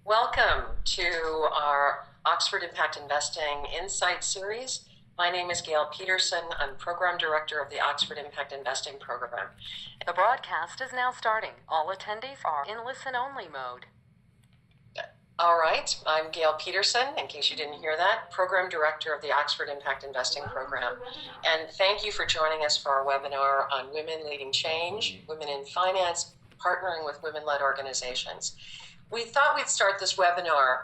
Welcome to our Oxford Impact Investing Insight Series. My name is Gail Peterson. I'm Program Director of the Oxford Impact Investing Program. The broadcast is now starting. All attendees are in listen-only mode. All right, I'm Gail Peterson, in case you didn't hear that, Program Director of the Oxford Impact Investing Program. And thank you for joining us for our webinar on Women Leading Change, Women in Finance, Partnering with Women-Led Organizations. We thought we'd start this webinar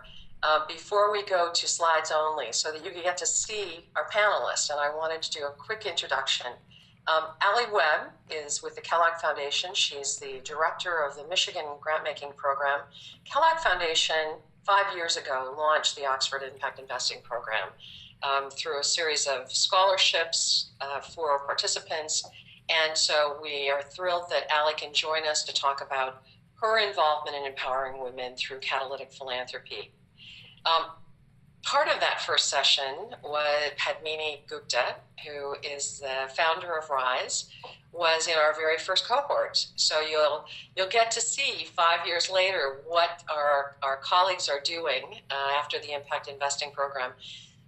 before we go to slides only so that you can get to see our panelists, and I wanted to do a quick introduction. Webb is with the Kellogg Foundation. She's the director of the Michigan Grant-Making Program. Kellogg Foundation, 5 years ago, launched the Oxford Impact Investing Program through a series of scholarships for participants. And so we are thrilled that Ali can join us to talk about her involvement in empowering women through catalytic philanthropy. Part of that first session was Padmini Gupta, who is the founder of RISE, was in our very first cohort. So you'll get to see 5 years later what our colleagues are doing after the Impact Investing Program.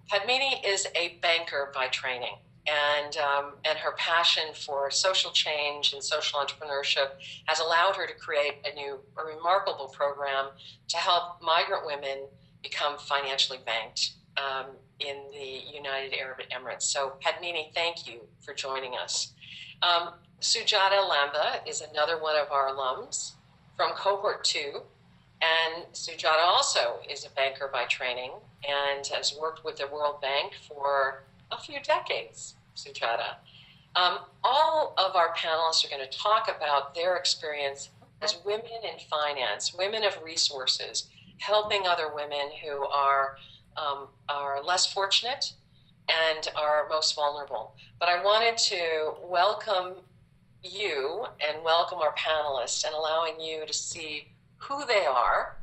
Padmini is a banker by training, and her passion for social change and social entrepreneurship has allowed her to create a remarkable program to help migrant women become financially banked in the United Arab Emirates. So Padmini, thank you for joining us. Sujata Lamba is another one of our alums from cohort 2. And Sujata also is a banker by training and has worked with the World Bank for a few decades, Sujata. All of our panelists are going to talk about their experience as women in finance, women of resources, helping other women who are less fortunate and are most vulnerable. But I wanted to welcome you and welcome our panelists and allowing you to see who they are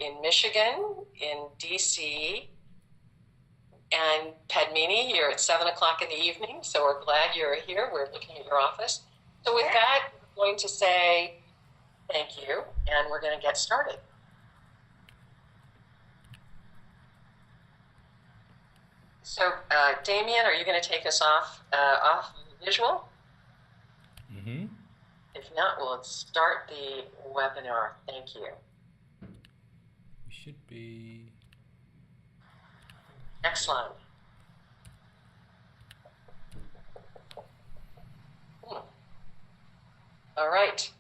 in Michigan, in DC, and Padmini, you're at 7 o'clock in the evening, so we're glad you're here. We're looking at your office. So with that, we're going to say thank you, and we're going to get started. So, Damien, are you going to take us off visual? Mm-hmm. If not, we'll start the webinar. Thank you. We should be... Next slide. All right.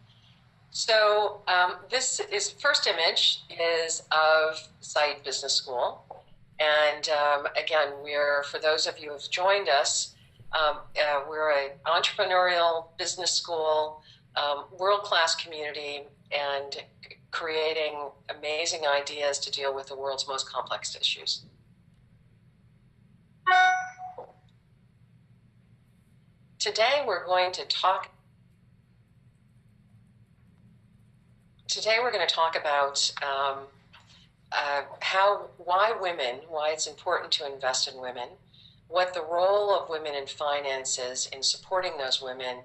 So this is first image is of Said Business School. And again, for those of you who've joined us, we're an entrepreneurial business school, world-class community, and creating amazing ideas to deal with the world's most complex issues. Today we're going to talk about why it's important to invest in women, what the role of women in finance is in supporting those women,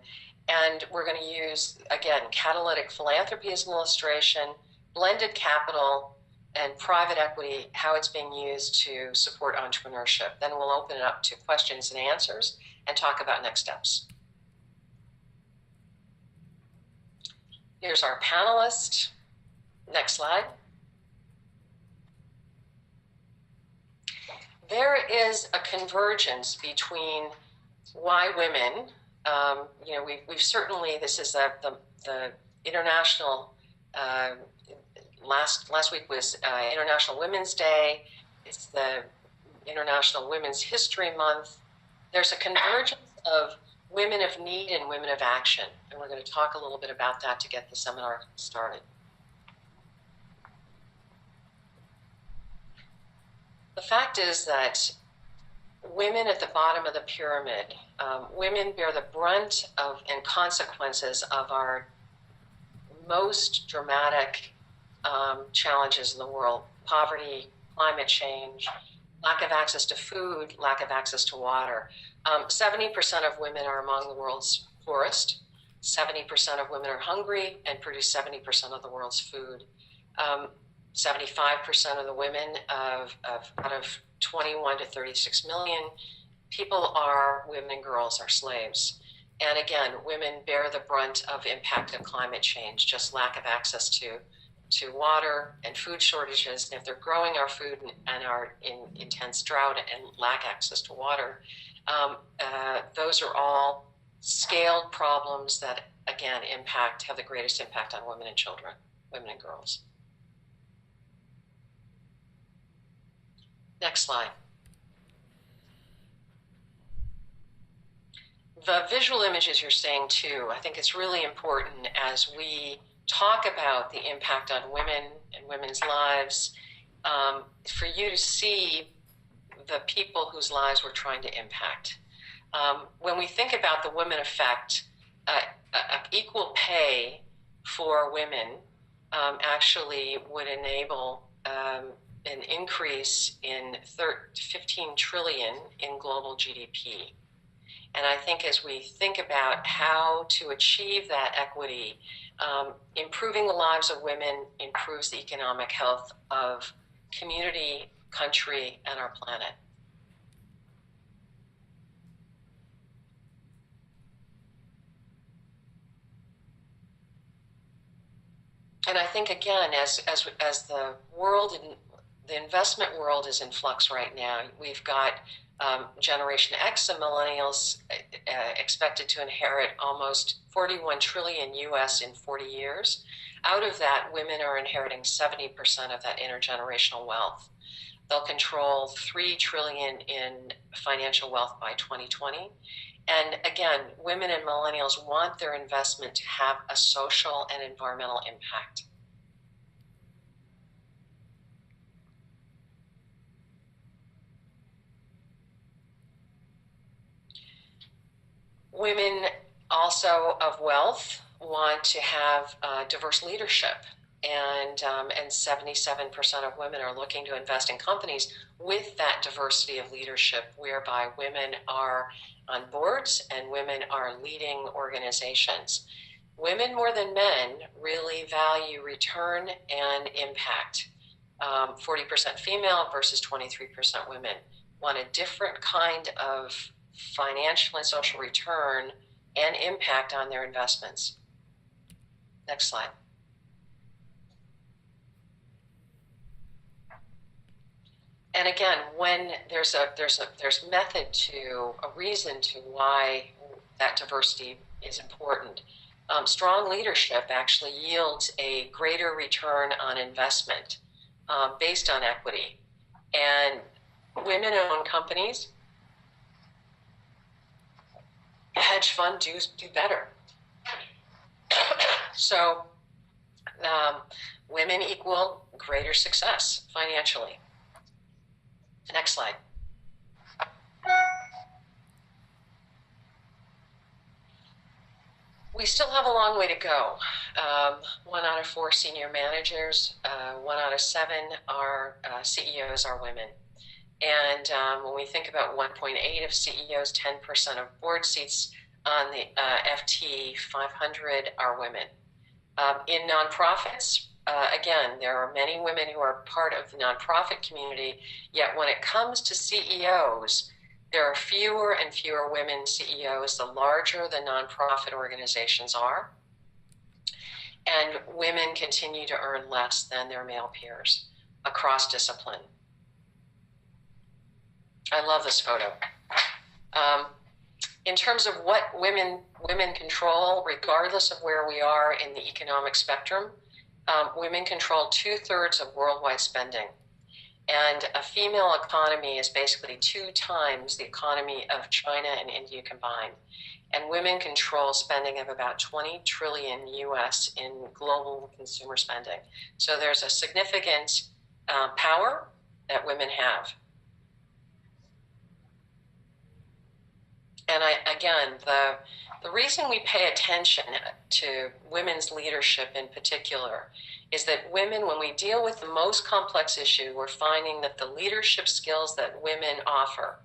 and we're going to use, again, catalytic philanthropy as an illustration, blended capital, and private equity, how it's being used to support entrepreneurship. Then we'll open it up to questions and answers and talk about next steps. Here's our panelist. Next slide. There is a convergence between why women, we've certainly, this is the international, last week was International Women's Day. It's the International Women's History Month. There's a convergence of women of need and women of action. And we're going to talk a little bit about that to get the seminar started. The fact is that women at the bottom of the pyramid, women bear the brunt of and consequences of our most dramatic challenges in the world: poverty, climate change, lack of access to food, lack of access to water. 70% of women are among the world's poorest. 70% of women are hungry and produce 70% of the world's food. 75% of the women out of 21 to 36 million people are women and girls, are slaves. And again, women bear the brunt of impact of climate change, just lack of access to water and food shortages. And if they're growing our food and are in intense drought and lack access to water, those are all scaled problems that, again, have the greatest impact on women and children, women and girls. Next slide. The visual images you're seeing too, I think it's really important as we talk about the impact on women and women's lives, for you to see the people whose lives we're trying to impact. When we think about the women effect, equal pay for women actually would enable an increase in 15 trillion in global GDP. And I think as we think about how to achieve that equity, improving the lives of women improves the economic health of community, country, and our planet. And I think, again, as the world, the investment world is in flux right now, we've got Generation X and millennials expected to inherit almost 41 trillion US in 40 years. Out of that, women are inheriting 70% of that intergenerational wealth. They'll control 3 trillion in financial wealth by 2020. And again, women and millennials want their investment to have a social and environmental impact. Women also of wealth want to have diverse leadership, and 77% of women are looking to invest in companies with that diversity of leadership, whereby women are on boards and women are leading organizations. Women more than men really value return and impact. 40% female versus 23% women want a different kind of financial and social return and impact on their investments. Next slide. And again, when there's method to, a reason to why that diversity is important. Strong leadership actually yields a greater return on investment based on equity. And women-owned companies, hedge fund do better. So women equal greater success financially. Next slide. We still have a long way to go. 1 out of 4 senior managers, 1 out of 7 are CEOs are women. And when we think about 1.8 of CEOs, 10% of board seats on the FT 500 are women. In nonprofits, again, there are many women who are part of the nonprofit community, yet when it comes to CEOs, there are fewer and fewer women CEOs the larger the nonprofit organizations are. And women continue to earn less than their male peers across discipline. I love this photo. In terms of what women control, regardless of where we are in the economic spectrum, women control 2/3 of worldwide spending. And a female economy is basically 2 times the economy of China and India combined. And women control spending of about 20 trillion US in global consumer spending. So there's a significant power that women have. And again, the reason we pay attention to women's leadership in particular is that women, when we deal with the most complex issue, we're finding that the leadership skills that women offer,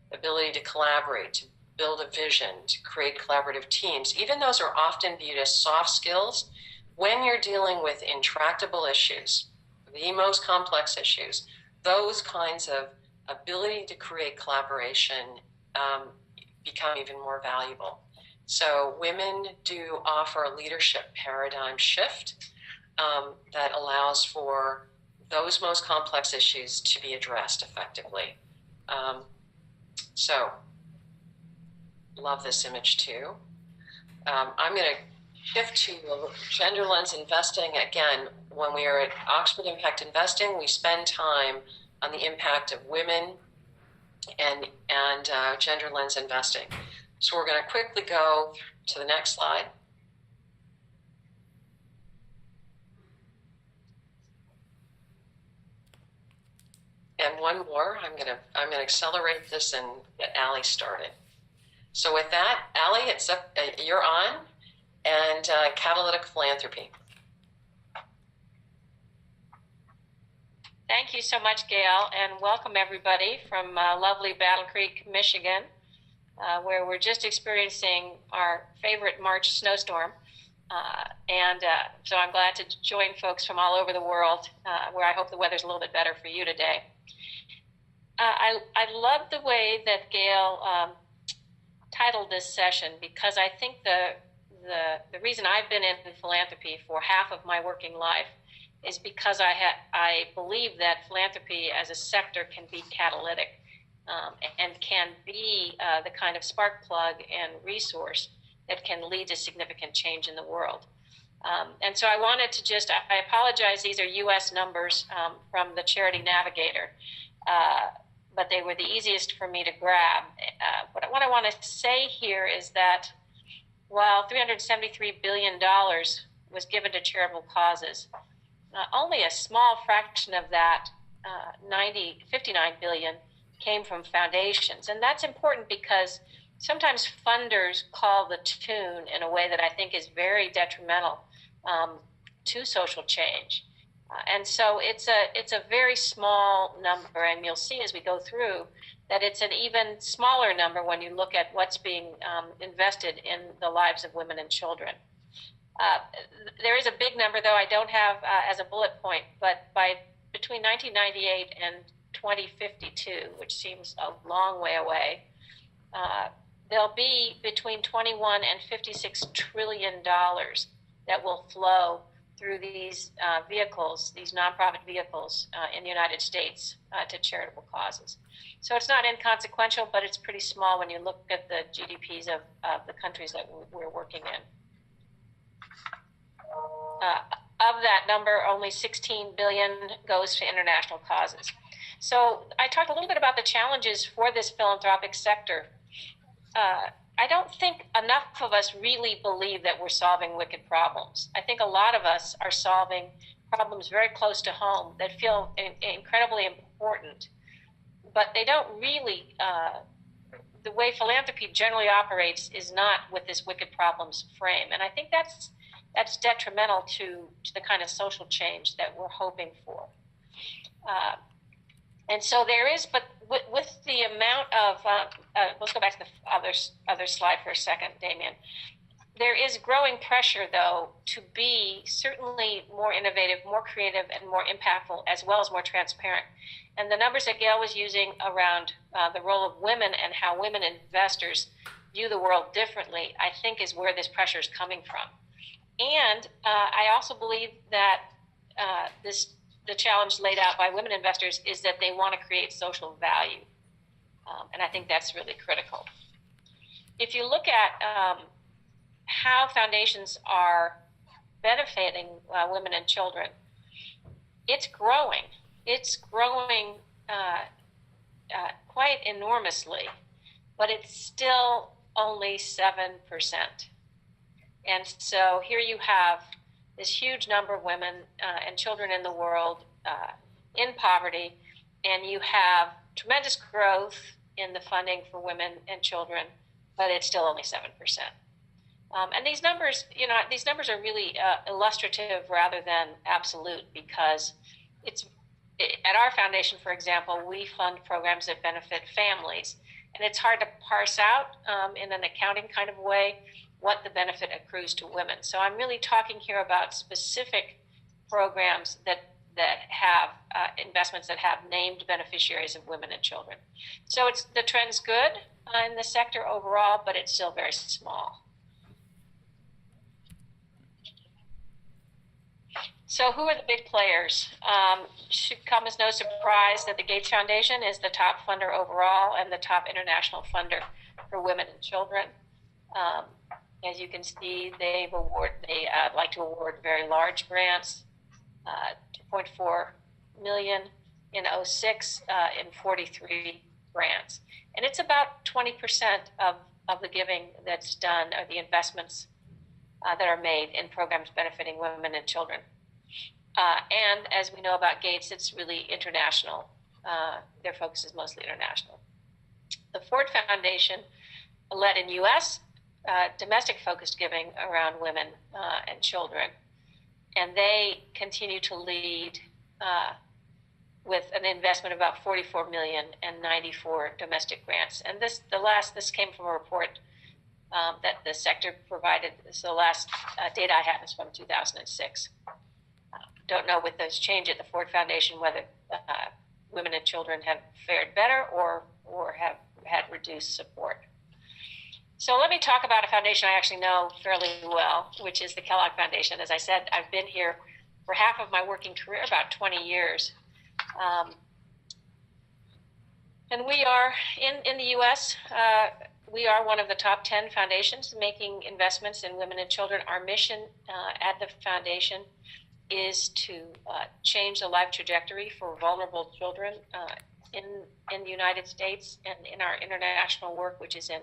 the ability to collaborate, to build a vision, to create collaborative teams, even those are often viewed as soft skills. When you're dealing with intractable issues, the most complex issues, those kinds of ability to create collaboration become even more valuable. So women do offer a leadership paradigm shift that allows for those most complex issues to be addressed effectively. So, love this image too. I'm going to shift to gender lens investing. Again, when we are at Oxford Impact Investing, we spend time on the impact of women and gender lens investing. So we're going to quickly go to the next slide. And one more. I'm gonna accelerate this and get Allie started. So with that, Allie, it's up. You're on, and Catalytic philanthropy. Thank you so much, Gail, and welcome everybody from lovely Battle Creek, Michigan, where we're just experiencing our favorite March snowstorm. So I'm glad to join folks from all over the world, where I hope the weather's a little bit better for you today. I love the way that Gail titled this session, because I think the reason I've been in philanthropy for half of my working life is because I believe that philanthropy as a sector can be catalytic and can be the kind of spark plug and resource that can lead to significant change in the world. And so I wanted to I apologize, these are US numbers from the Charity Navigator, but they were the easiest for me to grab. But what I want to say here is that while $373 billion was given to charitable causes, only a small fraction of that, 59 billion, came from foundations. And that's important because sometimes funders call the tune in a way that I think is very detrimental to social change. And so it's a very small number, and you'll see as we go through that it's an even smaller number when you look at what's being invested in the lives of women and children. There is a big number, though I don't have as a bullet point, but between 1998 and 2052, which seems a long way away, there'll be between 21 and $56 trillion that will flow through these vehicles, these nonprofit vehicles in the United States to charitable causes. So it's not inconsequential, but it's pretty small when you look at the GDPs of the countries that we're working in. Of that number, only 16 billion goes to international causes. So I talked a little bit about the challenges for this philanthropic sector. I don't think enough of us really believe that we're solving wicked problems. I think a lot of us are solving problems very close to home that feel incredibly important, but they don't really, the way philanthropy generally operates is not with this wicked problems frame. And I think that's detrimental to the kind of social change that we're hoping for. And so there is, but with the amount of, let's go back to the other slide for a second, Damien. There is growing pressure, though, to be certainly more innovative, more creative, and more impactful, as well as more transparent. And the numbers that Gail was using around the role of women and how women investors view the world differently, I think is where this pressure is coming from. And I also believe that the challenge laid out by women investors is that they want to create social value. And I think that's really critical. If you look at how foundations are benefiting women and children, it's growing. It's growing quite enormously, but it's still only 7%. And so here you have this huge number of women and children in the world in poverty, and you have tremendous growth in the funding for women and children, but it's still only 7%. And these numbers, these numbers are really illustrative rather than absolute, because at our foundation, for example, we fund programs that benefit families, and it's hard to parse out in an accounting kind of way what the benefit accrues to women. So I'm really talking here about specific programs that that have investments that have named beneficiaries of women and children. So the trend's good in the sector overall, but it's still very small. So who are the big players? Should come as no surprise that the Gates Foundation is the top funder overall and the top international funder for women and children. As you can see, they like to award very large grants, 2.4 million in 2006 in 43 grants. And it's about 20% of the giving that's done, or the investments that are made in programs benefiting women and children. And as we know about Gates, it's really international. Their focus is mostly international. The Ford Foundation led in U.S. Domestic-focused giving around women and children, and they continue to lead with an investment of about 44 million and 94 domestic grants. And this came from a report that the sector provided. So the last data I have is from 2006. Don't know with those change at the Ford Foundation whether women and children have fared better or have had reduced support. So let me talk about a foundation I actually know fairly well, which is the Kellogg Foundation. As I said, I've been here for half of my working career, about 20 years. And we are, in the U.S., we are one of the top 10 foundations making investments in women and children. Our mission at the foundation is to change the life trajectory for vulnerable children in the United States and in our international work, which is in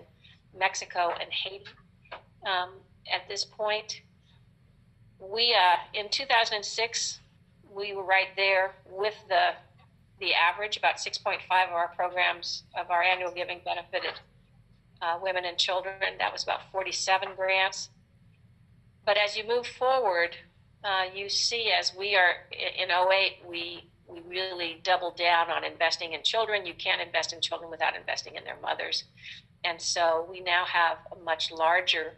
Mexico and Haiti. At this point, we in 2006, we were right there with the average. About 6.5 of our programs of our annual giving benefited women and children. That was about 47 grants. But as you move forward, you see, as we are in 2008, we really doubled down on investing in children. You can't invest in children without investing in their mothers. And so we now have a much larger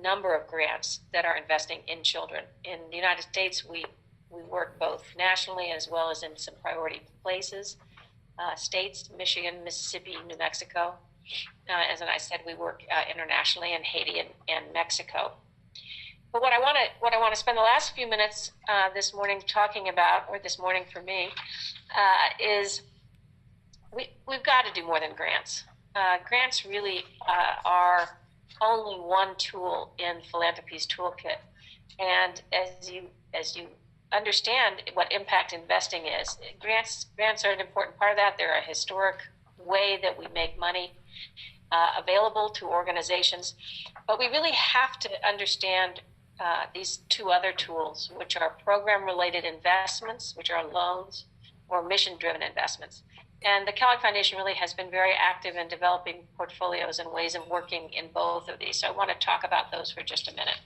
number of grants that are investing in children. In the United States, we work both nationally as well as in some priority places, states, Michigan, Mississippi, New Mexico. As I said, we work internationally in Haiti and Mexico. But what I want to spend the last few minutes this morning talking about, or this morning for me, is we've got to do more than grants. Grants really are only one tool in philanthropy's toolkit. And as you understand what impact investing is, grants are an important part of that. They're a historic way that we make money available to organizations. But we really have to understand these two other tools, which are program-related investments, which are loans, or mission-driven investments. And the Kellogg Foundation really has been very active in developing portfolios and ways of working in both of these. So I want to talk about those for just a minute.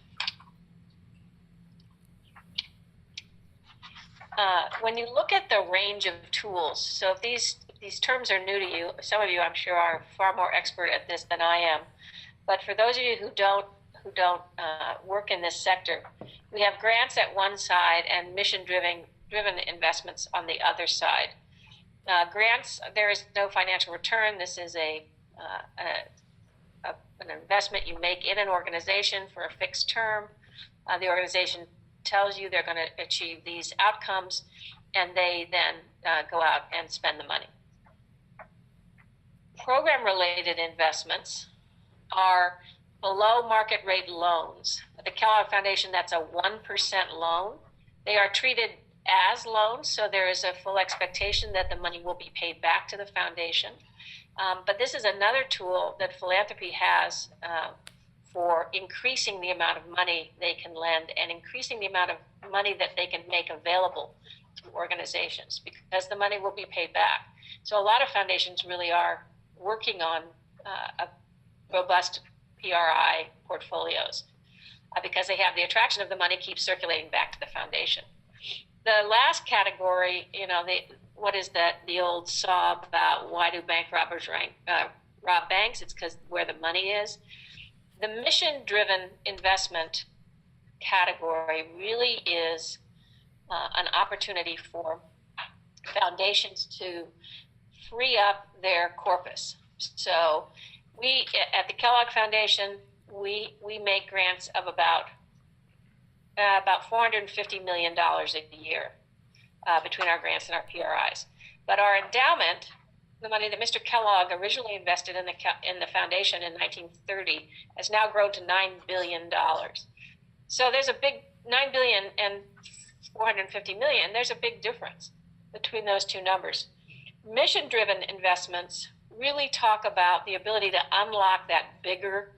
When you look at the range of tools, so if these terms are new to you, some of you I'm sure are far more expert at this than I am. But for those of you who don't work in this sector, we have grants at one side and mission-driven investments on the other side. Grants, there is no financial return. This is an investment you make in an organization for a fixed term. The organization tells you they're going to achieve these outcomes, and they then go out and spend the money. Program-related investments are below market rate loans. The Kellogg Foundation, that's a 1% loan. They are treated as loans, so there is a full expectation that the money will be paid back to the foundation. But this is another tool that philanthropy has for increasing the amount of money they can lend and increasing the amount of money that they can make available to organizations, because the money will be paid back. So a lot of foundations really are working on a robust PRI portfolios because they have the attraction of the money keeps circulating back to the foundation. The last category, what is that, the old saw about why do bank robbers rob banks? It's because where the money is. The mission-driven investment category really is an opportunity for foundations to free up their corpus. So we at the Kellogg Foundation, we make grants of about $450 million a year between our grants and our PRIs. But our endowment, the money that Mr. Kellogg originally invested in the foundation in 1930, has now grown to $9 billion. So there's a big $9 billion and $450 million. There's a big difference between those two numbers. Mission-driven investments really talk about the ability to unlock that bigger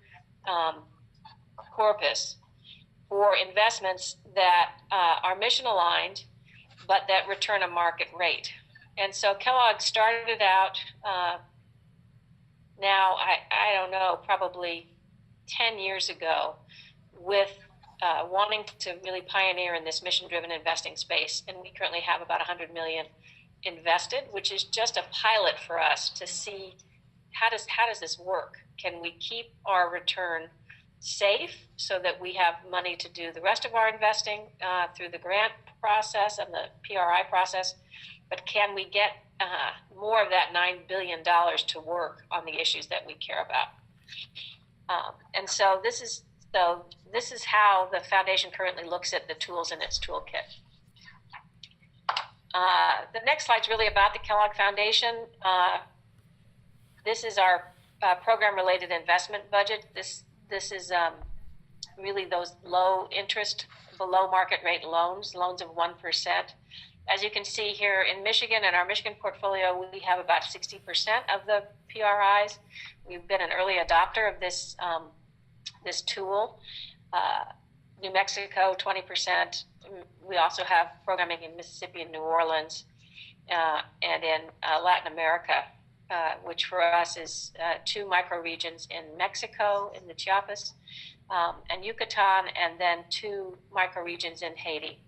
corpus for investments that are mission-aligned, but that return a market rate. And so Kellogg started out now, I don't know, probably 10 years ago with wanting to really pioneer in this mission-driven investing space. And we currently have about $100 million invested, which is just a pilot for us to see how does this work? Can we keep our return safe so that we have money to do the rest of our investing through the grant process and the PRI process? But can we get more of that $9 billion to work on the issues that we care about? And so this is how the foundation currently looks at the tools in its toolkit. The next slide is really about the Kellogg Foundation. This is our program-related investment budget. This is really those low interest, below market rate loans of 1%. As you can see here in Michigan, in our Michigan portfolio, we have about 60% of the PRIs. We've been an early adopter of this tool. New Mexico, 20%. We also have programming in Mississippi and New Orleans, and in Latin America, which for us is 2 microregions in Mexico, in the Chiapas, and Yucatan, and then 2 microregions in Haiti.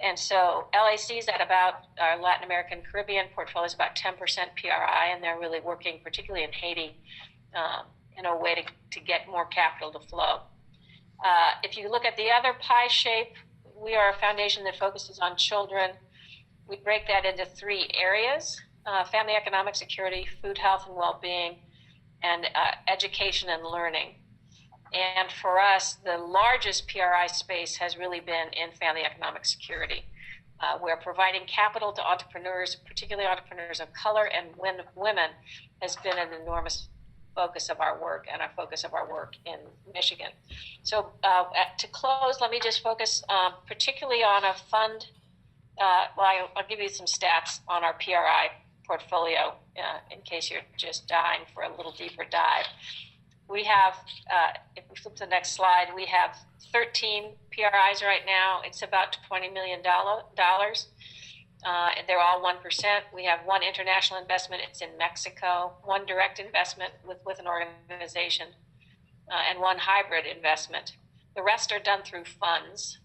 And so LAC is at about, our Latin American Caribbean portfolio is about 10% PRI, and they're really working, particularly in Haiti, in a way to get more capital to flow. If you look at the other pie shape, we are a foundation that focuses on children. We break that into 3 areas: family economic security, food, health, and well-being, and education and learning. And for us, the largest PRI space has really been in family economic security. We're providing capital to entrepreneurs, particularly entrepreneurs of color and women, has been an enormous focus of our work and our focus of our work in Michigan. So to close, let me just focus particularly on a fund. I'll give you some stats on our PRI portfolio in case you're just dying for a little deeper dive. We have, if we flip to the next slide, we have 13 PRIs right now. It's about $20 million. And they're all 1%. We have 1 international investment. It's in Mexico. 1 direct investment with an organization, and 1 hybrid investment. The rest are done through funds.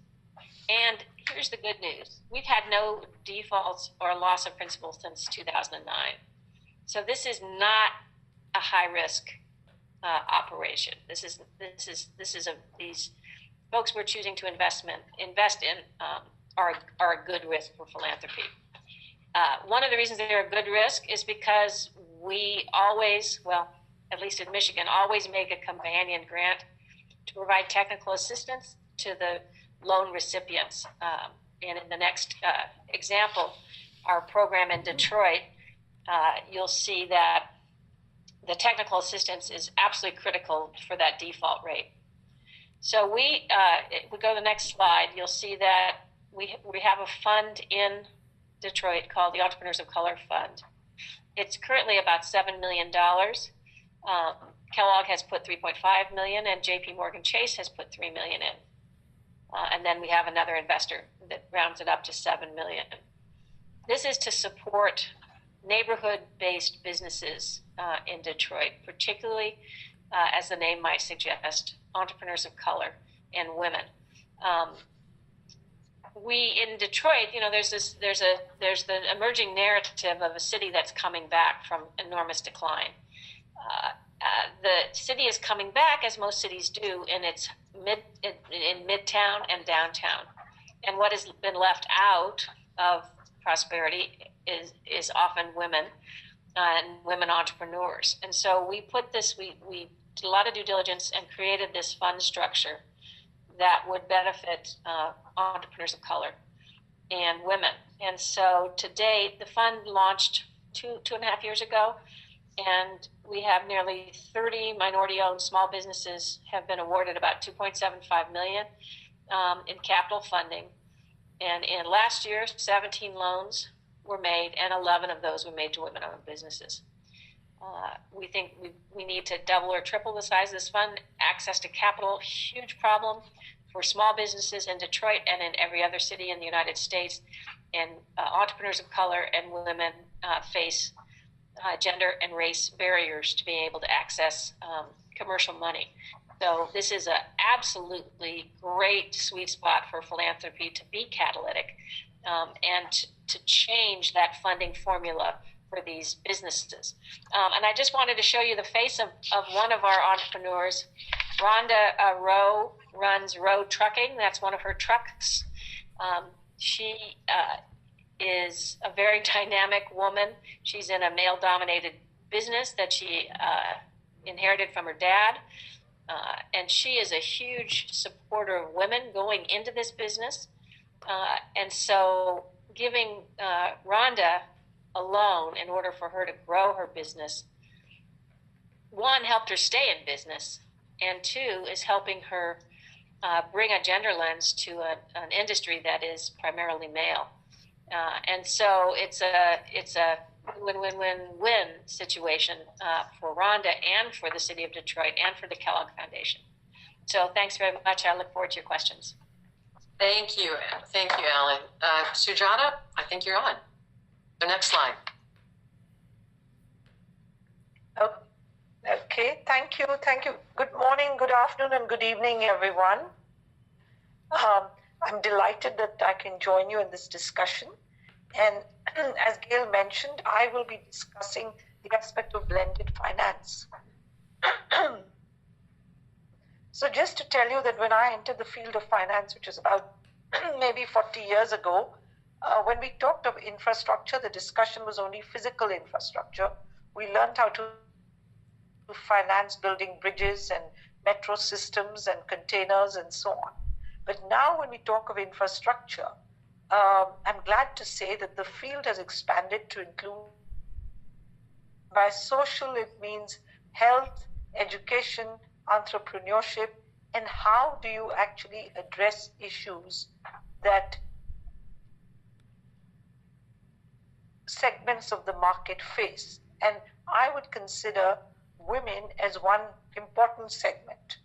And here's the good news. We've had no defaults or loss of principal since 2009. So this is not a high risk operation. These folks we're choosing to invest in are a good risk for philanthropy. One of the reasons they're a good risk is because we always, well, at least in Michigan, always make a companion grant to provide technical assistance to the loan recipients. And in the next example, our program in Detroit, you'll see that the technical assistance is absolutely critical for that default rate. So we go to the next slide, you'll see that we have a fund in Detroit called the Entrepreneurs of Color Fund. It's currently about $7 million. Kellogg has put $3.5 million, and JP Morgan Chase has put $3 million in. And then we have another investor that rounds it up to $7 million. This is to support neighborhood-based businesses in Detroit, particularly, as the name might suggest, entrepreneurs of color and women. We in Detroit, there's the emerging narrative of a city that's coming back from enormous decline. The city is coming back, as most cities do, in its in Midtown and downtown. And what has been left out of prosperity is often women and women entrepreneurs. And so we put this, we did a lot of due diligence and created this fund structure that would benefit entrepreneurs of color and women. And so to date, the fund launched two and a half years ago, and we have nearly 30 minority-owned small businesses have been awarded about $2.75 million in capital funding. And in last year, 17 loans were made, and 11 of those were made to women-owned businesses. We think we need to double or triple the size of this fund. Access to capital, huge problem for small businesses in Detroit and in every other city in the United States. And entrepreneurs of color and women face gender and race barriers to being able to access commercial money. So this is an absolutely great sweet spot for philanthropy to be catalytic and to change that funding formula for these businesses. And I just wanted to show you the face of one of our entrepreneurs. Rhonda Rowe runs Rowe Trucking. That's one of her trucks. She is a very dynamic woman. She's in a male-dominated business that she inherited from her dad. And she is a huge supporter of women going into this business. And so giving Rhonda a loan in order for her to grow her business, one, helped her stay in business, and two, is helping her bring a gender lens to an industry that is primarily male. And so it's a win-win-win-win situation for Rhonda and for the city of Detroit and for the Kellogg Foundation. So thanks very much. I look forward to your questions. Thank you, Alan. Sujata, I think you're on. The next slide. Okay, thank you. Good morning, good afternoon, and good evening, everyone. I'm delighted that I can join you in this discussion. And as Gail mentioned, I will be discussing the aspect of blended finance. So just to tell you that when I entered the field of finance, which is about maybe 40 years ago, when we talked of infrastructure, the discussion was only physical infrastructure. We learned how to finance building bridges and metro systems and containers and so on. But now when we talk of infrastructure, I'm glad to say that the field has expanded to include, by social, it means health, education, entrepreneurship, and how do you actually address issues that segments of the market face. And I would consider women as one important segment.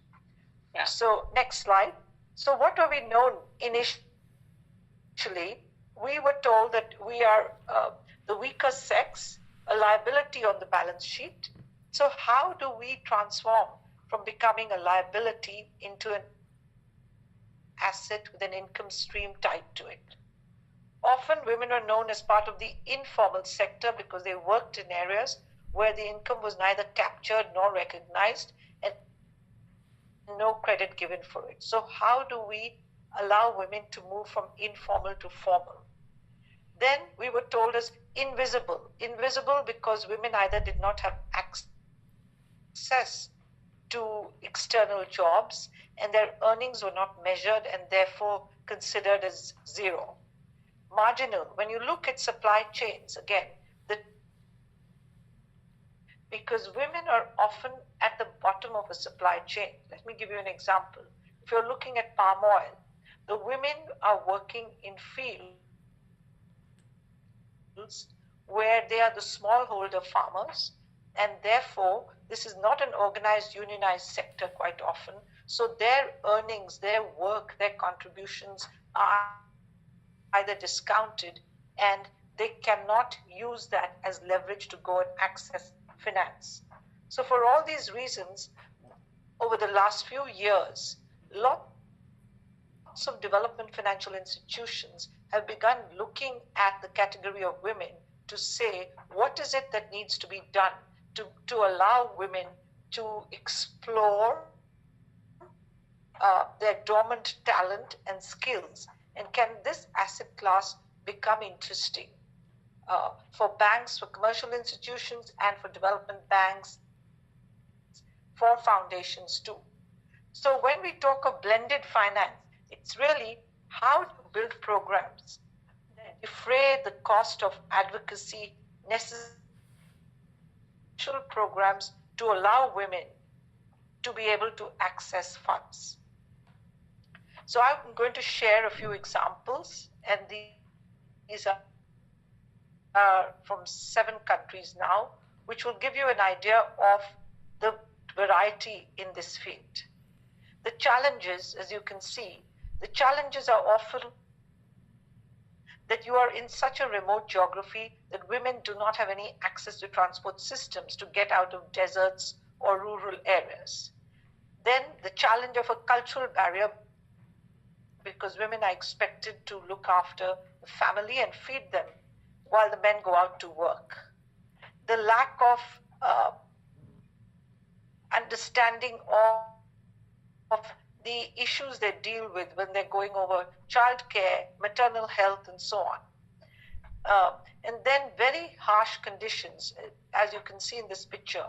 Yeah. So next slide. So what are we known initially? We were told that we are the weaker sex, a liability on the balance sheet. So how do we transform from becoming a liability into an asset with an income stream tied to it? Often women are known as part of the informal sector because they worked in areas where the income was neither captured nor recognized and no credit given for it. So how do we allow women to move from informal to formal? Then we were told as invisible. Invisible because women either did not have access to external jobs and their earnings were not measured and therefore considered as zero. Marginal. When you look at supply chains, again, because women are often at the bottom of a supply chain. Let me give you an example. If you're looking at palm oil, the women are working in fields where they are the smallholder farmers, and therefore this is not an organized, unionized sector quite often. So their earnings, their work, their contributions are either discounted and they cannot use that as leverage to go and access finance. So for all these reasons, over the last few years, lots of development financial institutions have begun looking at the category of women to say, what is it that needs to be done to allow women to explore their dormant talent and skills And can this asset class become interesting for banks, for commercial institutions, and for development banks, for foundations too? So when we talk of blended finance, it's really how to build programs that defray the cost of advocacy, necessary programs to allow women to be able to access funds. So I'm going to share a few examples, and these are from 7 countries now, which will give you an idea of the variety in this field. The challenges, as you can see, the challenges are often that you are in such a remote geography that women do not have any access to transport systems to get out of deserts or rural areas. Then the challenge of a cultural barrier, because women are expected to look after the family and feed them while the men go out to work. The lack of understanding of the issues they deal with when they're going over childcare, maternal health, and so on. And then very harsh conditions, as you can see in this picture,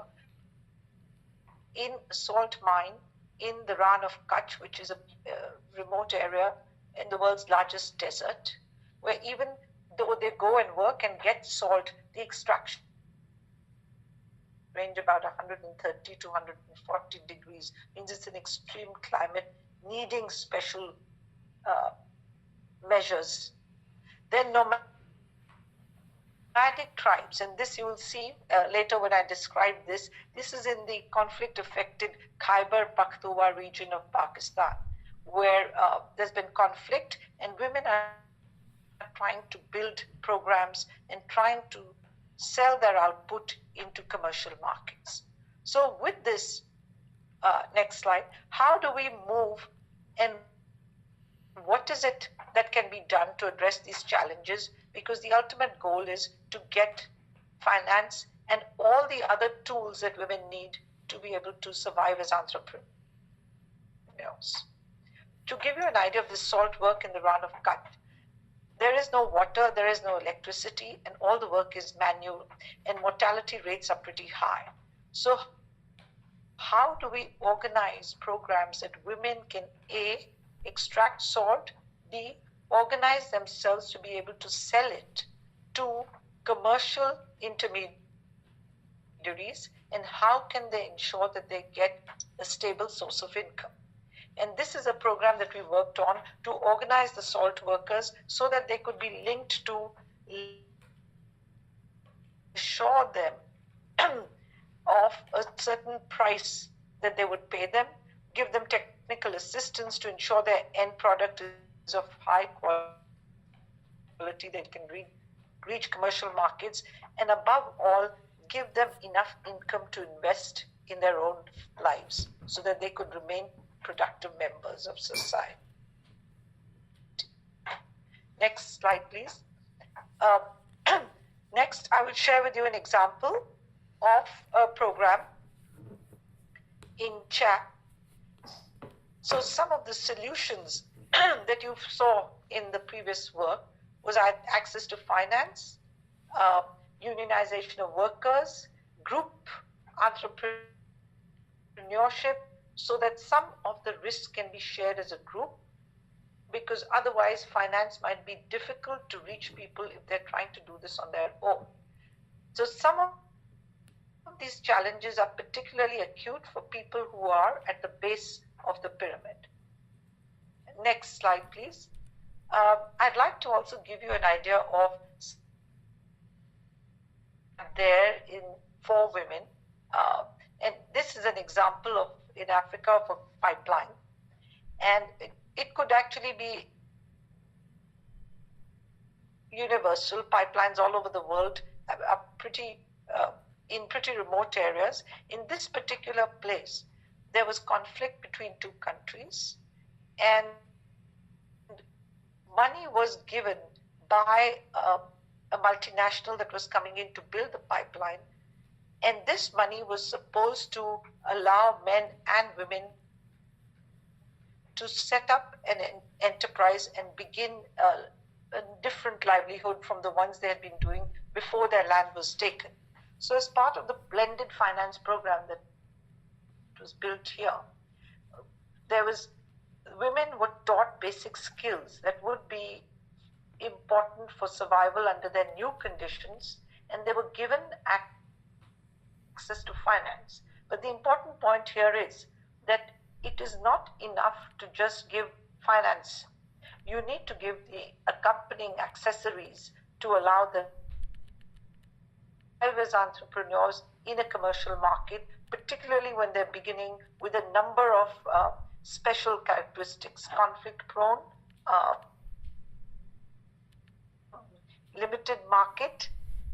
in a salt mine in the Rann of Kutch, which is a remote area in the world's largest desert, where even though they go and work and get salt, the extraction range about 130 to 140 degrees, means it's an extreme climate needing special measures. Then nomadic tribes, and this you will see later when I describe this. This is in the conflict-affected Khyber Pakhtunkhwa region of Pakistan, where there's been conflict, and women are trying to build programs and trying to sell their output into commercial markets. So with this, next slide, how do we move, and what is it that can be done to address these challenges? Because the ultimate goal is to get finance and all the other tools that women need to be able to survive as entrepreneurs. To give you an idea of the salt work in the Rann of Kutch, there is no water, there is no electricity, and all the work is manual, and mortality rates are pretty high. So how do we organize programs that women can A, extract salt, B, organize themselves to be able to sell it to commercial intermediaries, and how can they ensure that they get a stable source of income? And this is a program that we worked on to organize the salt workers so that they could be linked to assure them of a certain price that they would pay them, give them technical assistance to ensure their end product is of high quality that can reach commercial markets, and above all, give them enough income to invest in their own lives so that they could remain productive members of society. Next slide, please. Next, I will share with you an example of a program in Chad. So some of the solutions that you saw in the previous work was access to finance, unionization of workers, group entrepreneurship, so that some of the risks can be shared as a group, because otherwise finance might be difficult to reach people if they're trying to do this on their own. So some of these challenges are particularly acute for people who are at the base of the pyramid. Next slide, please. I'd like to also give you an idea of there for women, and this is an example of in Africa of a pipeline, and it could actually be universal. Pipelines all over the world are pretty in pretty remote areas. In this particular place, there was conflict between 2 countries, and money was given by a multinational that was coming in to build the pipeline, and this money was supposed to allow men and women to set up an enterprise and begin a different livelihood from the ones they had been doing before their land was taken. So as part of the blended finance program that was built here, women were taught basic skills that would be important for survival under their new conditions, and they were given access to finance. But the important point here is that it is not enough to just give finance. You need to give the accompanying accessories to allow them to thrive as entrepreneurs in a commercial market, particularly when they're beginning with a number of special characteristics: conflict prone, limited market,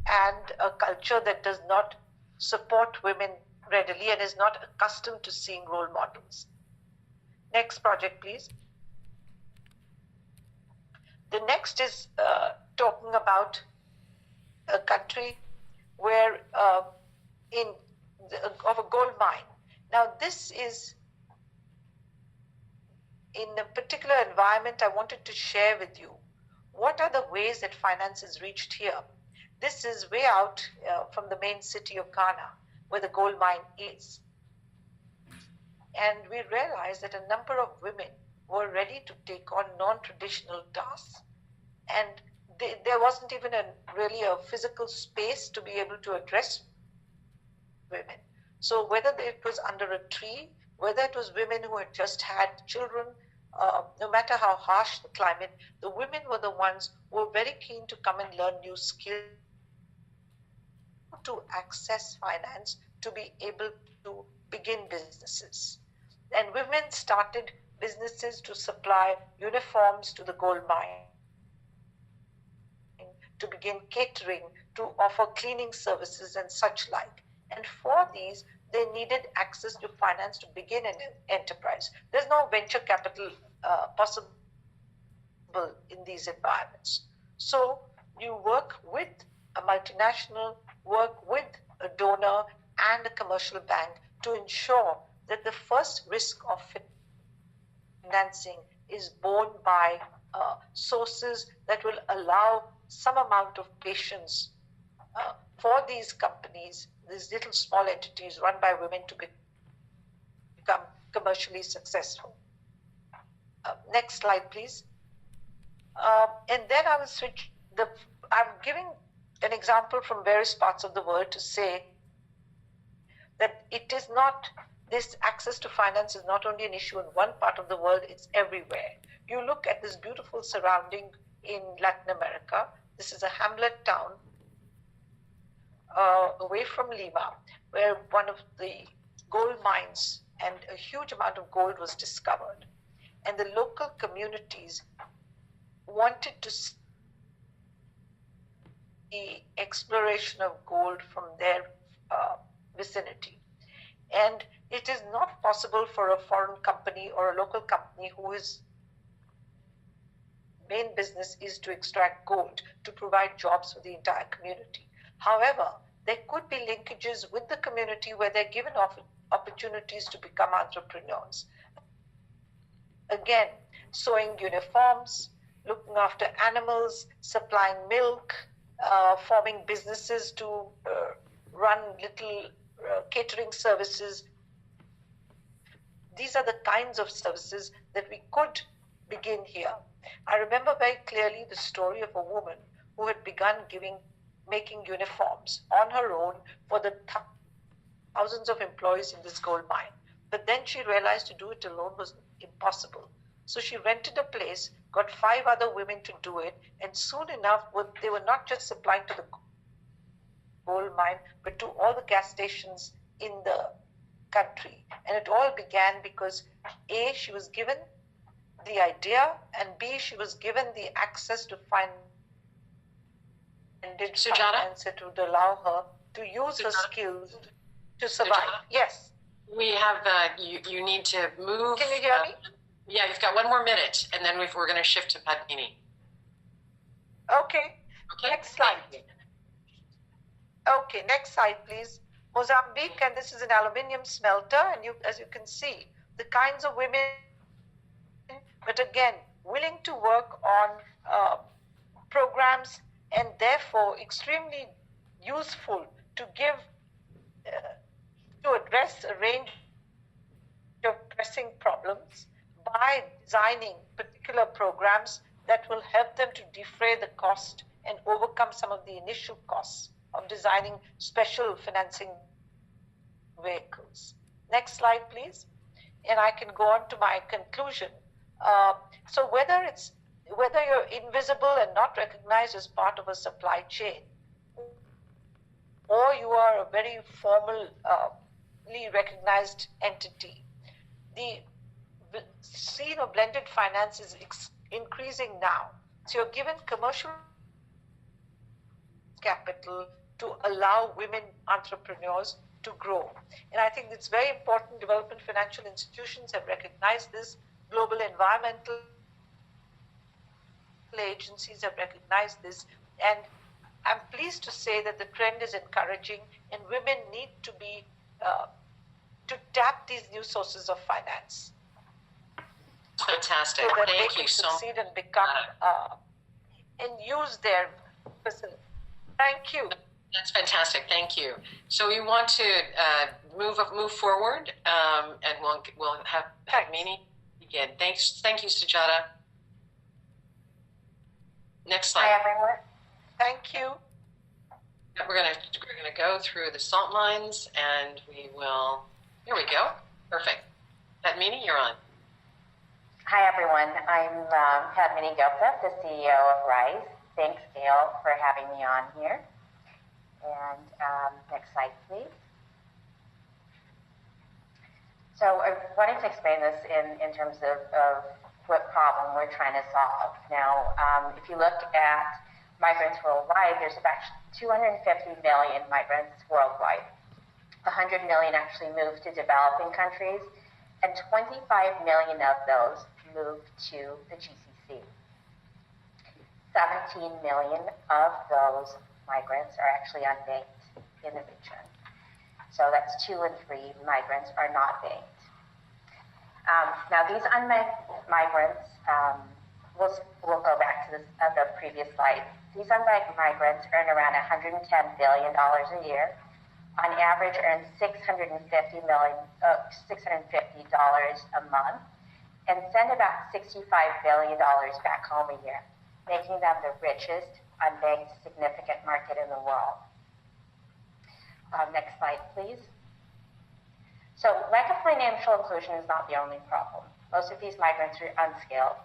and a culture that does not support women readily and is not accustomed to seeing role models. Next project, please. The next is talking about a country where of a gold mine. Now, this is in a particular environment. I wanted to share with you what are the ways that finance is reached here. This is way out from the main city of Ghana, where the gold mine is. And we realized that a number of women were ready to take on non-traditional tasks, and there wasn't even really a physical space to be able to address women. So whether it was under a tree, whether it was women who had just had children, no matter how harsh the climate, the women were the ones who were very keen to come and learn new skills, to access finance, to be able to begin businesses. And women started businesses to supply uniforms to the gold mine, to begin catering, to offer cleaning services and such like. And for these, they needed access to finance to begin an enterprise. There's no venture capital possible in these environments. So you work with a multinational, work with a donor and a commercial bank to ensure that the first risk of financing is borne by sources that will allow some amount of patience for these companies, these little small entities run by women, to become commercially successful. Next slide, please. And then I will switch. I'm giving an example from various parts of the world to say that it is not, this access to finance is not only an issue in one part of the world, it's everywhere. You look at this beautiful surrounding in Latin America. This is a hamlet town away from Lima, where one of the gold mines and a huge amount of gold was discovered. And the local communities wanted to see the exploration of gold from their vicinity. And it is not possible for a foreign company or a local company whose main business is to extract gold to provide jobs for the entire community. However, there could be linkages with the community where they're given opportunities to become entrepreneurs. Again, sewing uniforms, looking after animals, supplying milk, forming businesses to run little catering services. These are the kinds of services that we could begin here. I remember very clearly the story of a woman who had begun making uniforms on her own for the thousands of employees in this gold mine. But then she realized to do it alone was impossible. So she rented a place, got 5 other women to do it, and soon enough, they were not just supplying to the gold mine, but to all the gas stations in the country. And it all began because A, she was given the idea, and B, she was given the access to finance that would allow her to use her skills to survive. Sujata? Yes. We have, you need to move. Can you hear me? Yeah, you've got 1 more minute, and then we're going to shift to Padmini. Okay. Next slide. Okay, next slide, please. Mozambique, and this is an aluminium smelter, and as you can see, the kinds of women but again, willing to work on programs and therefore extremely useful to give, to address a range of pressing problems by designing particular programs that will help them to defray the cost and overcome some of the initial costs of designing special financing vehicles. Next slide, please. And I can go on to my conclusion. So whether you're invisible and not recognized as part of a supply chain, or you are a very formally recognized entity, the scene of blended finance is increasing now. So you're given commercial capital to allow women entrepreneurs to grow. And I think it's very important. Development financial institutions have recognized this. Global environmental agencies have recognized this. And I'm pleased to say that the trend is encouraging, and women need to be to tap these new sources of finance. Fantastic. So that Thank they you can so succeed and become and use their facility. Thank you. That's fantastic. Thank you. So we want to move forward, and we'll have Padmini begin. Thank you, Sujata. Next slide. Hi, everyone. Thank you. We're gonna go through the salt lines, and we will. Here we go. Perfect. Padmini, you're on. Hi, everyone. I'm Padmini Gupta, the CEO of RISE. Thanks, Gail, for having me on here. And next slide, please. So I wanted to explain this in terms of what problem we're trying to solve. Now, if you look at migrants worldwide, there's about 250 million migrants worldwide. 100 million actually moved to developing countries, and 25 million of those moved to the GCC. 17 million of those migrants are actually unbanked in the region. So that's 2 in 3 migrants are not banked. Now these unbanked migrants, we'll go back to the previous slide. These unbanked migrants earn around $110 billion a year. On average, earn $650 a month, and send about $65 billion back home a year, making them the richest unbanked significant market in the world. Next slide, please. So lack of financial inclusion is not the only problem. Most of these migrants are unskilled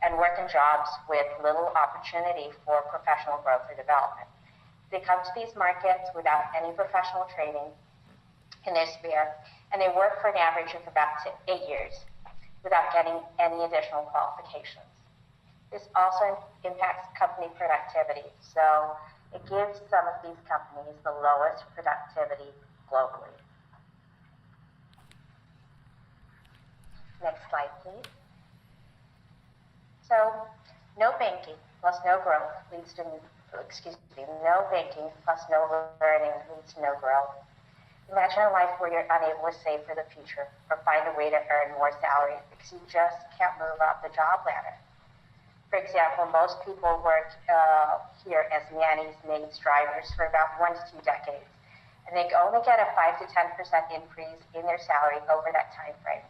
and work in jobs with little opportunity for professional growth or development. They come to these markets without any professional training in their sphere, and they work for an average of about 8 years without getting any additional qualifications. This also impacts company productivity, so it gives some of these companies the lowest productivity globally. Next slide, please. So, no banking plus no growth leads to, no banking plus no learning leads to no growth. Imagine a life where you're unable to save for the future or find a way to earn more salary because you just can't move up the job ladder. For example, most people work here as nannies, maids, drivers for about 1 to 2 decades, and they only get a 5 to 10% increase in their salary over that time frame.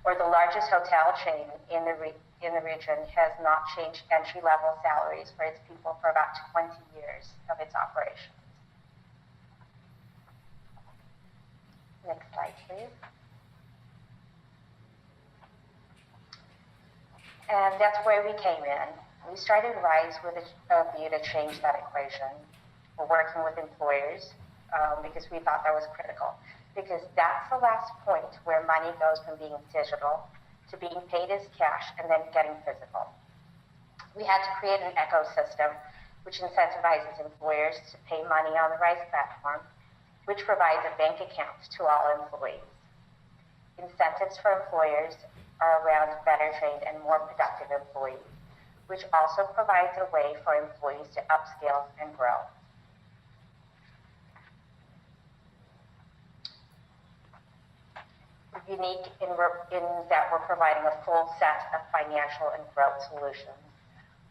Or the largest hotel chain in the region has not changed entry-level salaries for its people for about 20 years of its operations. Next slide, please. And that's where we came in. We started RISE with a view to change that equation. We're working with employers because we thought that was critical. Because that's the last point where money goes from being digital to being paid as cash and then getting physical. We had to create an ecosystem which incentivizes employers to pay money on the RISE platform, which provides a bank account to all employees. Incentives for employers are around better trained and more productive employees, which also provides a way for employees to upskill and grow. unique in that we're providing a full set of financial and growth solutions,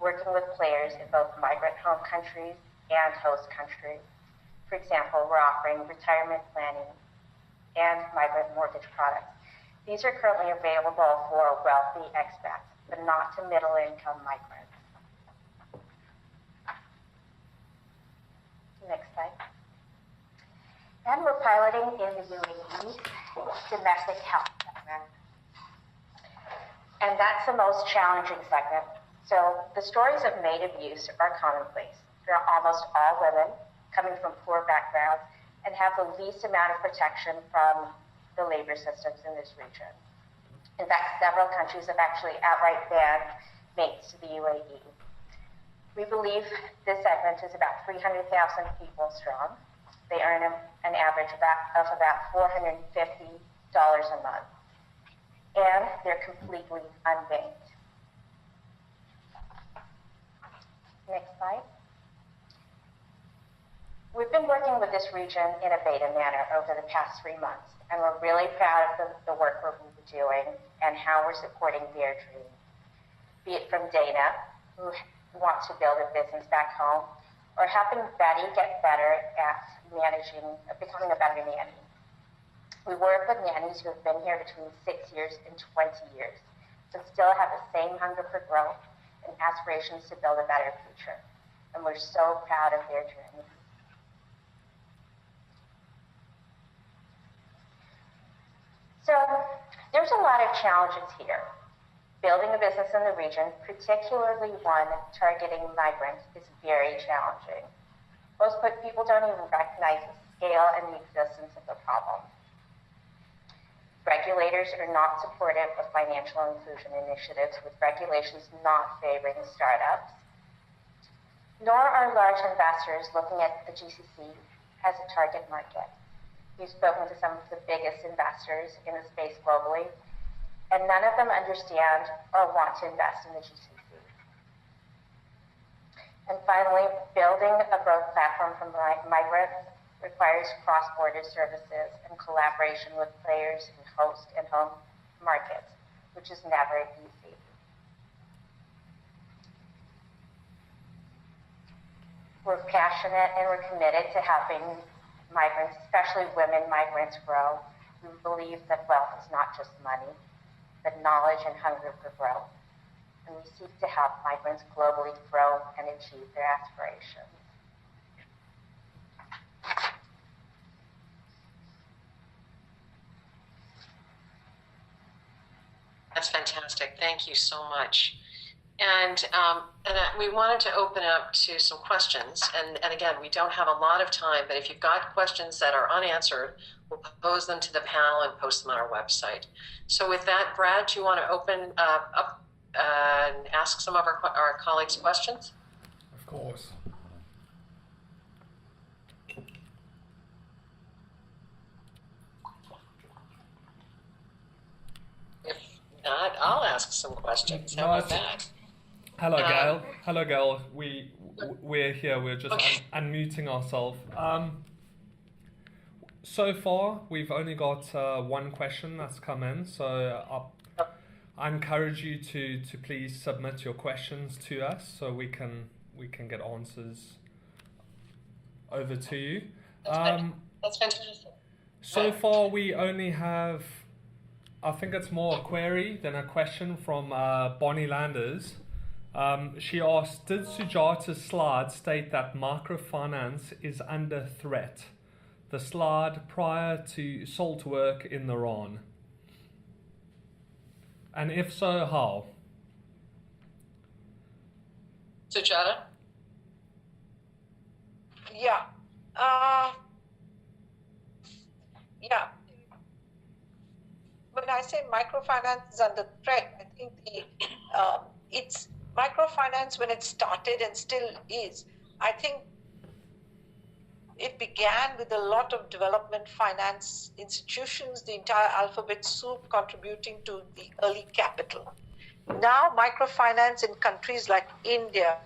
working with players in both migrant home countries and host countries. For example, we're offering retirement planning and migrant mortgage products. These are currently available for wealthy expats, but not to middle-income migrants. Next slide. And we're piloting in the UAE domestic health segment. And that's the most challenging segment. So the stories of maid abuse are commonplace. They're almost all women coming from poor backgrounds and have the least amount of protection from the labor systems in this region. In fact, several countries have actually outright banned maids to the UAE. We believe this segment is about 300,000 people strong. They earn an average of about $450 a month, and they're completely unbanked. Next slide. We've been working with this region in a beta manner over the past 3 months, and we're really proud of the work we're doing and how we're supporting their dreams. Be it from Dana, who wants to build a business back home, or helping Betty get better at becoming a better nanny. We work with nannies who have been here between 6 years and 20 years, but still have the same hunger for growth and aspirations to build a better future. And we're so proud of their journey. So there's a lot of challenges here. Building a business in the region, particularly one targeting migrants, is very challenging. Most people don't even recognize the scale and the existence of the problem. Regulators are not supportive of financial inclusion initiatives, with regulations not favoring startups. Nor are large investors looking at the GCC as a target market. We've spoken to some of the biggest investors in the space globally, and none of them understand or want to invest in the GCC. And finally, building a growth platform for migrants requires cross-border services and collaboration with players in host and home markets, which is never easy. We're passionate and we're committed to helping migrants, especially women migrants, grow. We believe that wealth is not just money, but knowledge and hunger for growth. And we seek to help migrants globally grow and achieve their aspirations. That's fantastic. Thank you so much. And we wanted to open up to some questions. And again, we don't have a lot of time, but if you've got questions that are unanswered, we'll pose them to the panel and post them on our website. So with that, Brad, do you want to open up and ask some of our colleagues questions? Of course. If not, I'll ask some questions. How about that? Hello, Gail. Hello, Gail. We're here. We're just unmuting ourselves. So far, we've only got one question that's come in. So I encourage you to please submit your questions to us so we can get answers over to you. That's fantastic. So far, we only have, I think it's more a query than a question from Bonnie Landers. She asked, did Sujata's slide state that microfinance is under threat? The slide prior to salt work in Iran. And if so, how? Sujata? Yeah. When I say microfinance is under threat, I think it's microfinance when it started and still is. I think it began with a lot of development finance institutions, the entire alphabet soup contributing to the early capital. Now microfinance in countries like India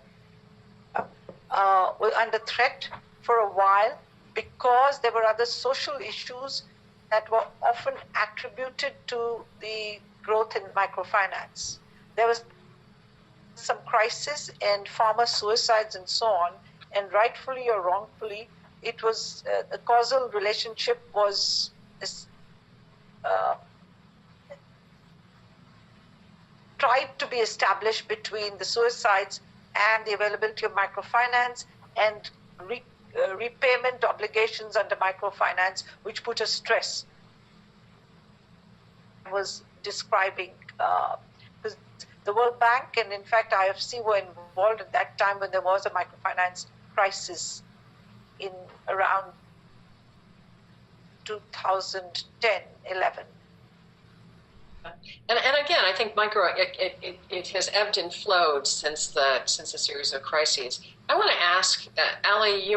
were under threat for a while because there were other social issues that were often attributed to the growth in microfinance. There was some crisis and farmer suicides and so on, and rightfully or wrongfully, it was a causal relationship was tried to be established between the suicides and the availability of microfinance and repayment obligations under microfinance, which put a stress. Was describing the World Bank and in fact IFC were involved at that time when there was a microfinance crisis in around 2010-11. And again, I think it has ebbed and flowed since the series of crises. I want to ask, Ali,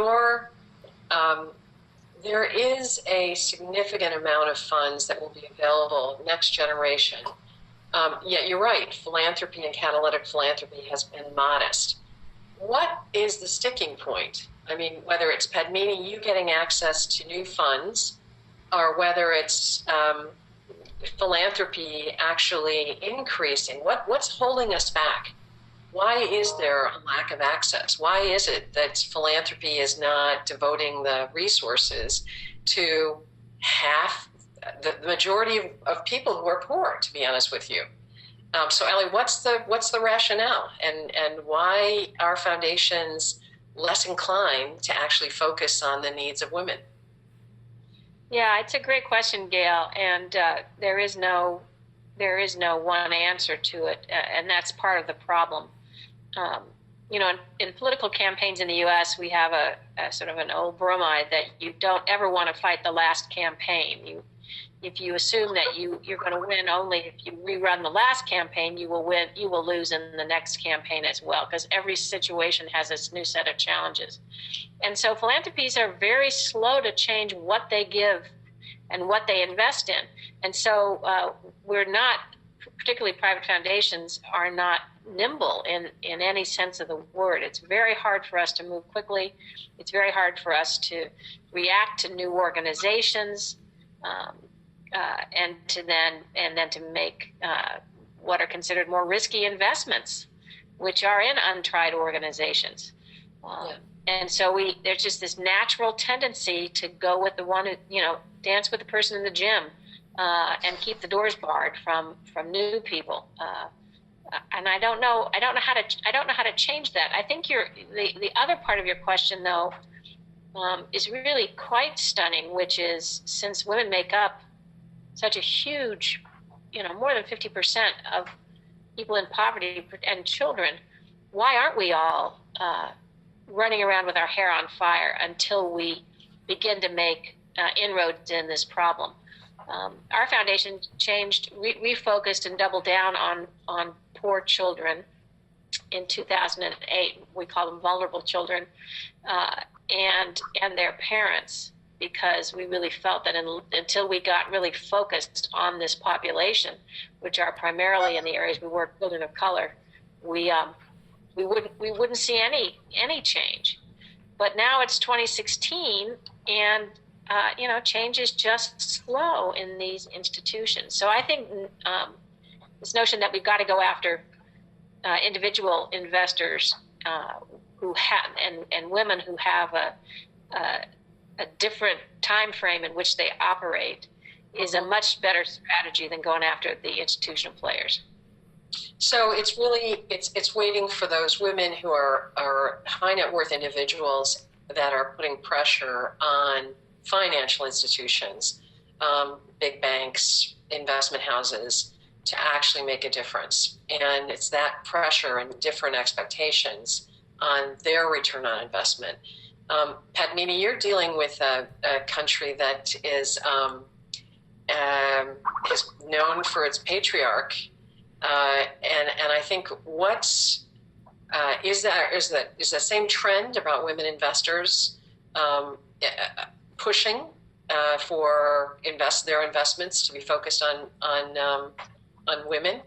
there is a significant amount of funds that will be available next generation. Yet you're right, philanthropy and catalytic philanthropy has been modest. What is the sticking point? I mean, whether it's Padmini, you getting access to new funds, or whether it's philanthropy actually increasing, what's holding us back? Why is there a lack of access? Why is it that philanthropy is not devoting the resources to half the majority of people who are poor, to be honest with you? So Ellie, what's the rationale, and why are foundations less inclined to actually focus on the needs of women? Yeah, it's a great question, Gail, and there is no one answer to it, and that's part of the problem. In political campaigns in the U.S., we have a sort of an old bromide that you don't ever want to fight the last campaign. If you assume that you're going to win only if you rerun the last campaign, you will lose in the next campaign as well, because every situation has its new set of challenges. And so philanthropies are very slow to change what they give and what they invest in. And so we're not, particularly private foundations, are not nimble in any sense of the word. It's very hard for us to move quickly. It's very hard for us to react to new organizations. And then to make what are considered more risky investments, which are in untried organizations. And so there's just this natural tendency to go with the one who, dance with the person in the gym and keep the doors barred from new people. And I don't know how to change that. I think the other part of your question, though, is really quite stunning, which is, since women make up such a huge, more than 50% of people in poverty and children, why aren't we all running around with our hair on fire until we begin to make inroads in this problem? Our foundation refocused and doubled down on poor children in 2008. We call them vulnerable children, and their parents, because we really felt that until we got really focused on this population, which are primarily in the areas we work, children of color, we wouldn't see any change. But now it's 2016, and change is just slow in these institutions. So I think this notion that we've got to go after individual investors who have and women who have a different time frame in which they operate is a much better strategy than going after the institutional players. So it's really it's waiting for those women who are high net worth individuals that are putting pressure on financial institutions, big banks, investment houses, to actually make a difference. And it's that pressure and different expectations on their return on investment. Padmini, you're dealing with a country that is known for its patriarch, and I think is the same trend about women investors pushing for their investments to be focused on women?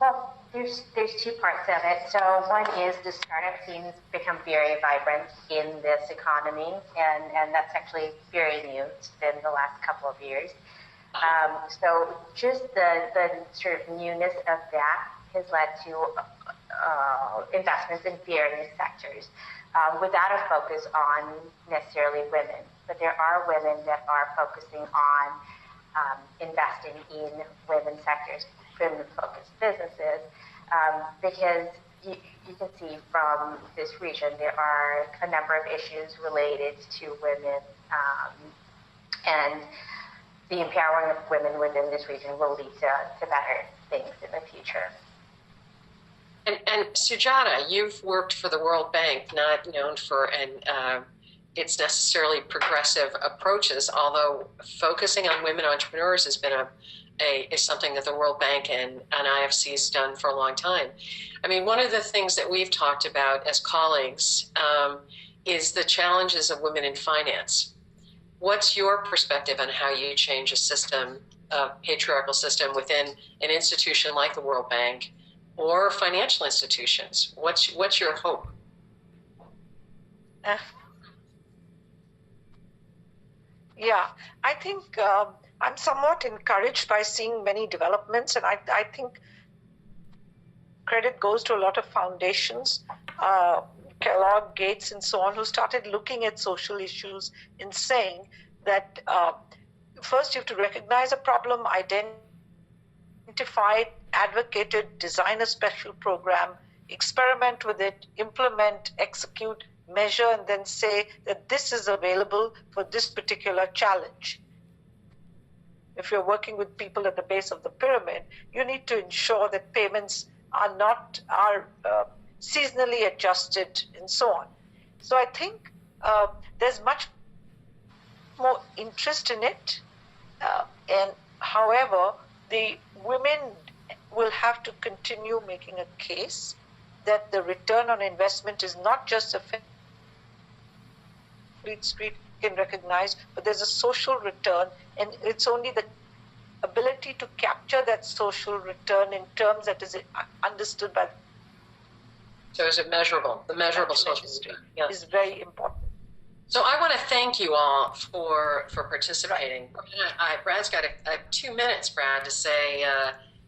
Well, There's two parts of it. So one is the startup scene's become very vibrant in this economy, and that's actually very new. It's been the last couple of years. So just the sort of newness of that has led to investments in various sectors without a focus on necessarily women. But there are women that are focusing on investing in women sectors, women-focused businesses, because you can see from this region there are a number of issues related to women, and the empowering of women within this region will lead to better things in the future. And Sujata, you've worked for the World Bank, not known for its necessarily progressive approaches, although focusing on women entrepreneurs has been is something that the World Bank and IFC has done for a long time. I mean, one of the things that we've talked about as colleagues is the challenges of women in finance. What's your perspective on how you change a system, a patriarchal system within an institution like the World Bank or financial institutions? What's your hope? Yeah, I think I'm somewhat encouraged by seeing many developments, and I think credit goes to a lot of foundations, Kellogg, Gates, and so on, who started looking at social issues and saying that first you have to recognize a problem, identify it, advocate it, design a special program, experiment with it, implement, execute, measure, and then say that this is available for this particular challenge. If you're working with people at the base of the pyramid, you need to ensure that payments are seasonally adjusted and so on. So I think there's much more interest in it, and however, the women will have to continue making a case that the return on investment is not just a Fleet Street can recognize, but there's a social return, and it's only the ability to capture that social return in terms that is understood by. So is it measurable? The measurable social return, yes, is very important. So I want to thank you all for participating. Brad's got 2 minutes, Brad, to say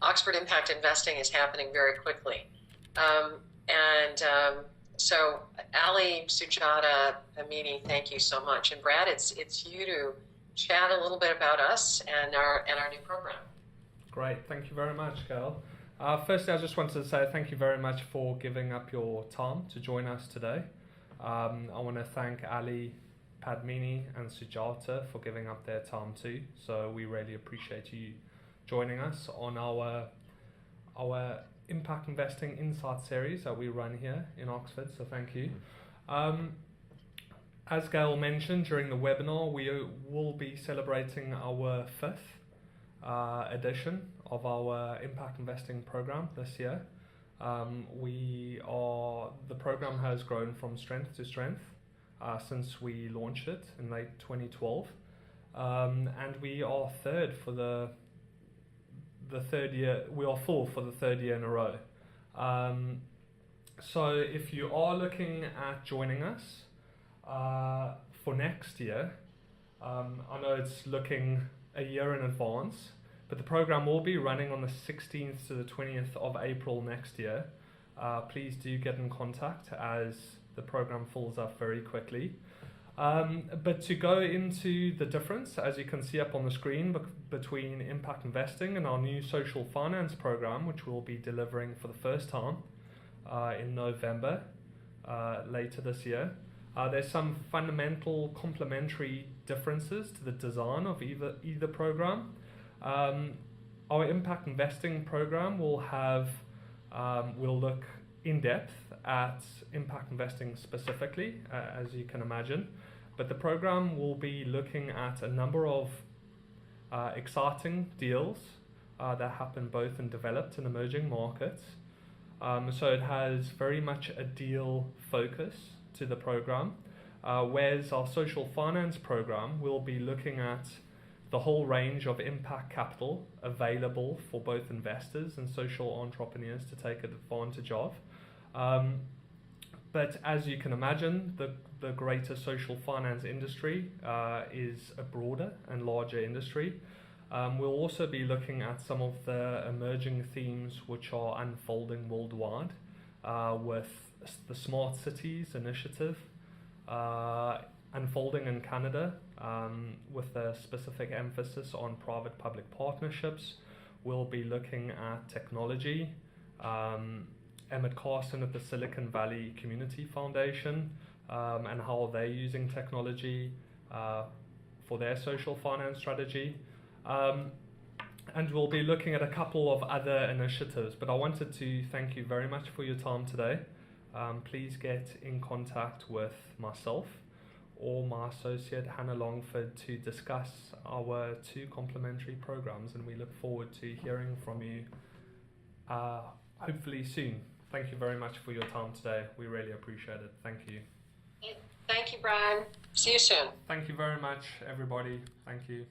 Oxford Impact Investing is happening very quickly. So Ali, Sujata, Padmini, thank you so much. And Brad, it's you to chat a little bit about us and our new program. Great, thank you very much, Gail. Firstly, I just wanted to say thank you very much for giving up your time to join us today. I want to thank Ali, Padmini, and Sujata for giving up their time too. So we really appreciate you joining us on our Impact Investing Insight series that we run here in Oxford. So thank you. As Gail mentioned during the webinar, we will be celebrating our 5th edition of our Impact Investing program this year. The program has grown from strength to strength since we launched it in late 2012, and we are third for the third year. We are full for the 3rd year in a row. So if you are looking at joining us for next year, I know it's looking a year in advance, but the program will be running on the 16th to the 20th of April next year. Please do get in contact as the program fills up very quickly. But to go into the difference, as you can see up on the screen, between impact investing and our new social finance program, which we'll be delivering for the first time in November later this year, there's some fundamental complementary differences to the design of either program. Our impact investing program will look in depth at impact investing specifically, as you can imagine, but the program will be looking at a number of exciting deals that happen both in developed and emerging markets. So it has very much a deal focus to the program, whereas our social finance program will be looking at the whole range of impact capital available for both investors and social entrepreneurs to take advantage of. But as you can imagine, the greater social finance industry is a broader and larger industry. We'll also be looking at some of the emerging themes which are unfolding worldwide, with the Smart Cities initiative unfolding in Canada, with a specific emphasis on private-public partnerships. We'll be looking at technology. Emmett Carson at the Silicon Valley Community Foundation, and how they're using technology for their social finance strategy. And we'll be looking at a couple of other initiatives, but I wanted to thank you very much for your time today. Please get in contact with myself or my associate Hannah Longford to discuss our 2 complementary programs, and we look forward to hearing from you hopefully soon. Thank you very much for your time today. We really appreciate it. Thank you. Thank you, Brian. See you soon. Thank you very much, everybody. Thank you.